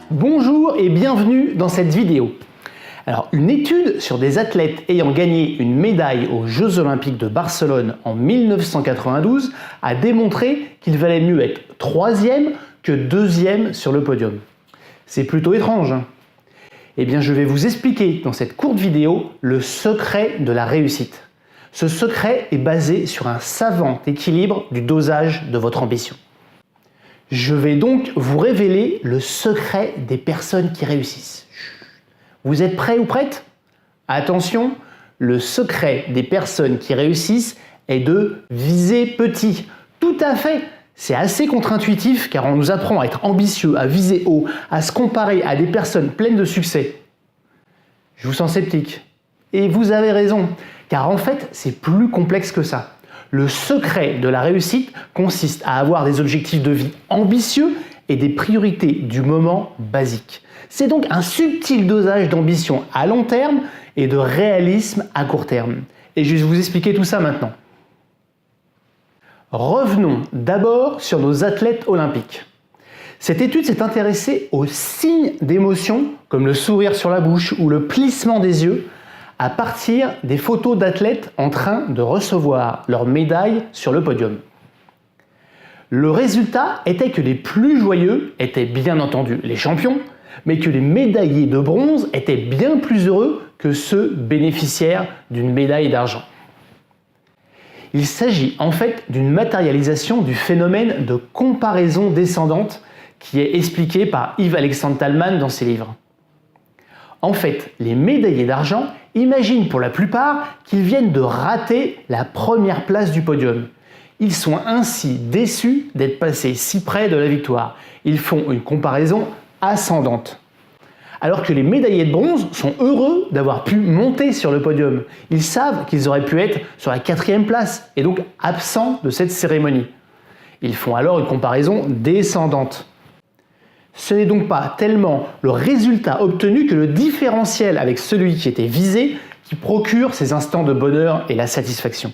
Bonjour et bienvenue dans cette vidéo. Alors, une étude sur des athlètes ayant gagné une médaille aux Jeux Olympiques de Barcelone en 1992 a démontré qu'il valait mieux être 3e que 2e sur le podium. C'est plutôt étrange, hein? Eh bien, je vais vous expliquer dans cette courte vidéo le secret de la réussite. Ce secret est basé sur un savant équilibre du dosage de votre ambition. Je vais donc vous révéler le secret des personnes qui réussissent. Vous êtes prêts ou prêtes? Attention, le secret des personnes qui réussissent est de viser petit. Tout à fait! C'est assez contre-intuitif car on nous apprend à être ambitieux, à viser haut, à se comparer à des personnes pleines de succès. Je vous sens sceptique. Et vous avez raison, car en fait, c'est plus complexe que ça. Le secret de la réussite consiste à avoir des objectifs de vie ambitieux et des priorités du moment basiques. C'est donc un subtil dosage d'ambition à long terme et de réalisme à court terme. Et je vais vous expliquer tout ça maintenant. Revenons d'abord sur nos athlètes olympiques. Cette étude s'est intéressée aux signes d'émotion, comme le sourire sur la bouche ou le plissement des yeux, à partir des photos d'athlètes en train de recevoir leur médaille sur le podium. Le résultat était que les plus joyeux étaient bien entendu les champions, mais que les médaillés de bronze étaient bien plus heureux que ceux bénéficiaires d'une médaille d'argent. Il s'agit en fait d'une matérialisation du phénomène de comparaison descendante qui est expliqué par Yves-Alexandre Talman dans ses livres. En fait, les médaillés d'argent imaginent pour la plupart qu'ils viennent de rater la première place du podium. Ils sont ainsi déçus d'être passés si près de la victoire. Ils font une comparaison ascendante. Alors que les médaillés de bronze sont heureux d'avoir pu monter sur le podium. Ils savent qu'ils auraient pu être sur la 4e place et donc absents de cette cérémonie. Ils font alors une comparaison descendante. Ce n'est donc pas tellement le résultat obtenu que le différentiel avec celui qui était visé qui procure ces instants de bonheur et la satisfaction.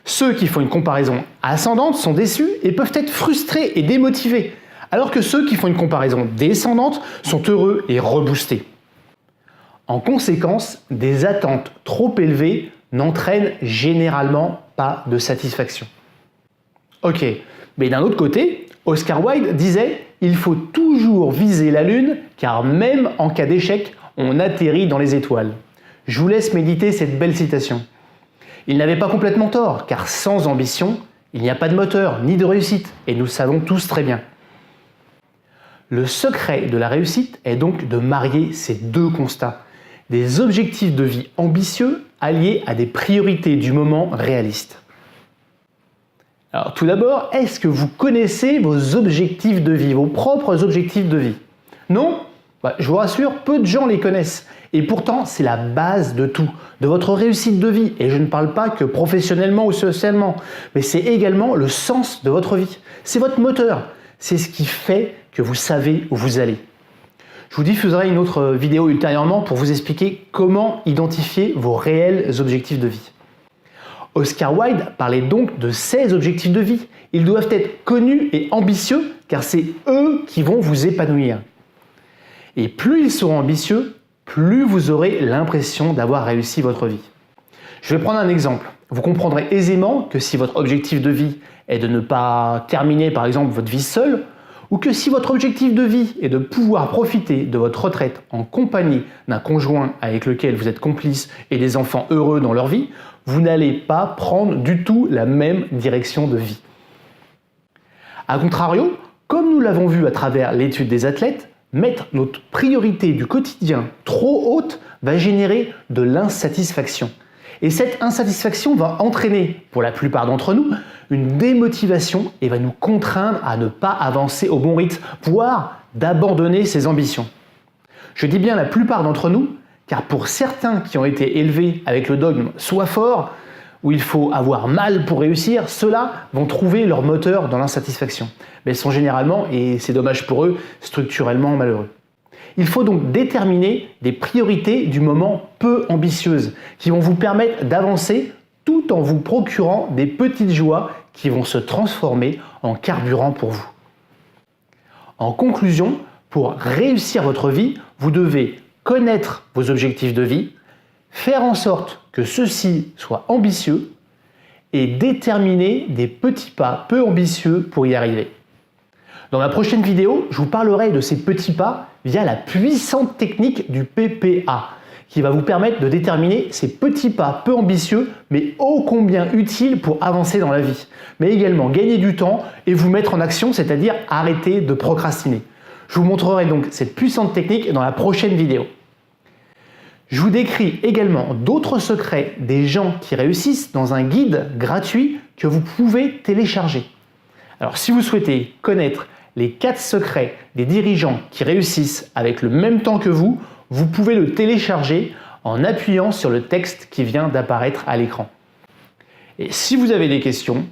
Ceux qui font une comparaison ascendante sont déçus et peuvent être frustrés et démotivés, alors que ceux qui font une comparaison descendante sont heureux et reboostés. En conséquence, des attentes trop élevées n'entraînent généralement pas de satisfaction. Ok, mais d'un autre côté, Oscar Wilde disait « Il faut toujours viser la lune, car même en cas d'échec, on atterrit dans les étoiles. » Je vous laisse méditer cette belle citation. Il n'avait pas complètement tort, car sans ambition, il n'y a pas de moteur ni de réussite, et nous le savons tous très bien. Le secret de la réussite est donc de marier ces deux constats, des objectifs de vie ambitieux alliés à des priorités du moment réalistes. Alors tout d'abord, est-ce que vous connaissez vos objectifs de vie, vos propres objectifs de vie? Non? Je vous rassure, peu de gens les connaissent. Et pourtant, c'est la base de tout, de votre réussite de vie. Et je ne parle pas que professionnellement ou socialement, mais c'est également le sens de votre vie. C'est votre moteur. C'est ce qui fait que vous savez où vous allez. Je vous diffuserai une autre vidéo ultérieurement pour vous expliquer comment identifier vos réels objectifs de vie. Oscar Wilde parlait donc de ces objectifs de vie. Ils doivent être connus et ambitieux car c'est eux qui vont vous épanouir. Et plus ils seront ambitieux, plus vous aurez l'impression d'avoir réussi votre vie. Je vais prendre un exemple. Vous comprendrez aisément que si votre objectif de vie est de ne pas terminer par exemple votre vie seule, ou que si votre objectif de vie est de pouvoir profiter de votre retraite en compagnie d'un conjoint avec lequel vous êtes complice et des enfants heureux dans leur vie, vous n'allez pas prendre du tout la même direction de vie. A contrario, comme nous l'avons vu à travers l'étude des athlètes, mettre notre priorité du quotidien trop haute va générer de l'insatisfaction. Et cette insatisfaction va entraîner, pour la plupart d'entre nous, une démotivation et va nous contraindre à ne pas avancer au bon rythme, voire d'abandonner ses ambitions. Je dis bien la plupart d'entre nous, car pour certains qui ont été élevés avec le dogme « sois fort », où il faut avoir mal pour réussir, ceux-là vont trouver leur moteur dans l'insatisfaction. Mais ils sont généralement, et c'est dommage pour eux, structurellement malheureux. Il faut donc déterminer des priorités du moment peu ambitieuses, qui vont vous permettre d'avancer tout en vous procurant des petites joies qui vont se transformer en carburant pour vous. En conclusion, Pour réussir votre vie, vous devez connaître vos objectifs de vie, faire en sorte que ceux-ci soient ambitieux et déterminer des petits pas peu ambitieux pour y arriver. Dans la prochaine vidéo, je vous parlerai de ces petits pas via la puissante technique du PPA, qui va vous permettre de déterminer ces petits pas peu ambitieux, mais ô combien utiles pour avancer dans la vie, mais également gagner du temps et vous mettre en action, c'est-à-dire arrêter de procrastiner. Je vous montrerai donc cette puissante technique dans la prochaine vidéo. Je vous décris également d'autres secrets des gens qui réussissent dans un guide gratuit que vous pouvez télécharger. Alors si vous souhaitez connaître les 4 secrets des dirigeants qui réussissent avec le même temps que vous pouvez le télécharger en appuyant sur le texte qui vient d'apparaître à l'écran. Et si vous avez des questions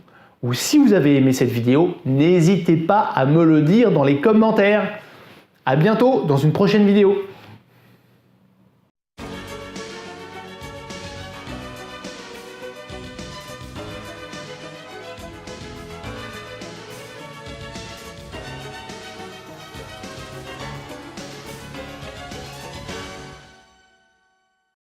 ou si vous avez aimé cette vidéo, n'hésitez pas à me le dire dans les commentaires. À bientôt dans une prochaine vidéo.